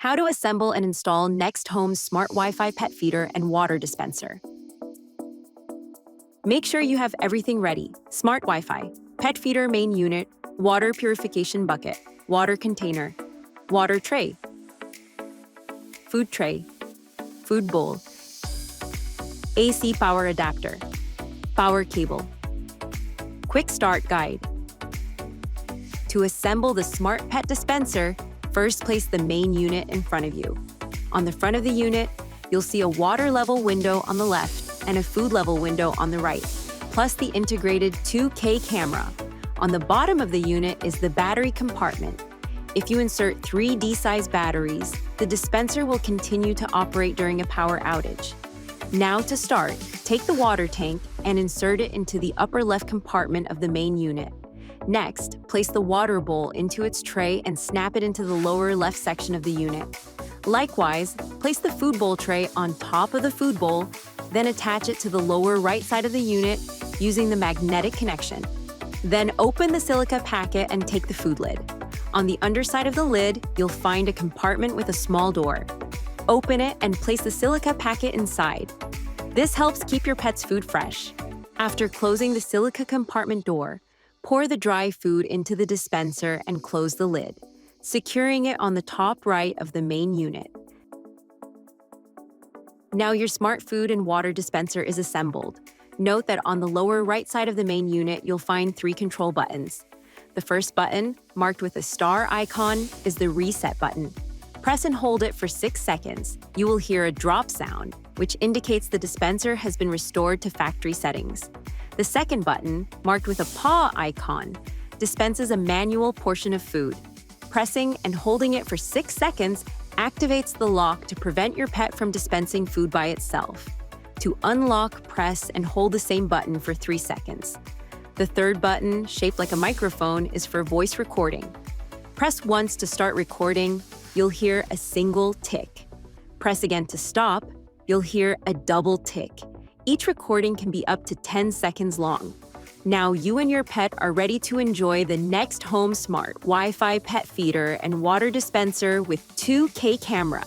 How to assemble and install Nexxt Home's smart Wi-Fi pet feeder and water dispenser. Make sure you have everything ready: smart Wi-Fi, pet feeder main unit, water purification bucket, water container, water tray, food bowl, AC power adapter, power cable. Quick start guide. To assemble the smart pet dispenser, first place the main unit in front of you. On the front of the unit, you'll see a water level window on the left and a food level window on the right, plus the integrated 2K camera. On the bottom of the unit is the battery compartment. If you insert 3 D-size batteries, the dispenser will continue to operate during a power outage. Now to start, take the water tank and insert it into the upper left compartment of the main unit. Next, place the water bowl into its tray and snap it into the lower left section of the unit. Likewise, place the food bowl tray on top of the food bowl, then attach it to the lower right side of the unit using the magnetic connection. Then open the silica packet and take the food lid. On the underside of the lid, you'll find a compartment with a small door. Open it and place the silica packet inside. This helps keep your pet's food fresh. After closing the silica compartment door, pour the dry food into the dispenser and close the lid, securing it on the top right of the main unit. Now your smart food and water dispenser is assembled. Note that on the lower right side of the main unit, you'll find 3 control buttons. The first button, marked with a star icon, is the reset button. Press and hold it for 6 seconds. You will hear a drop sound, which indicates the dispenser has been restored to factory settings. The second button, marked with a paw icon, dispenses a manual portion of food. Pressing and holding it for 6 seconds activates the lock to prevent your pet from dispensing food by itself. To unlock, press, and hold the same button for 3 seconds. The third button, shaped like a microphone, is for voice recording. Press once to start recording, you'll hear a single tick. Press again to stop, you'll hear a double tick. Each recording can be up to 10 seconds long. Now you and your pet are ready to enjoy the Nexxt Home Smart Wi-Fi pet feeder and water dispenser with 2K camera.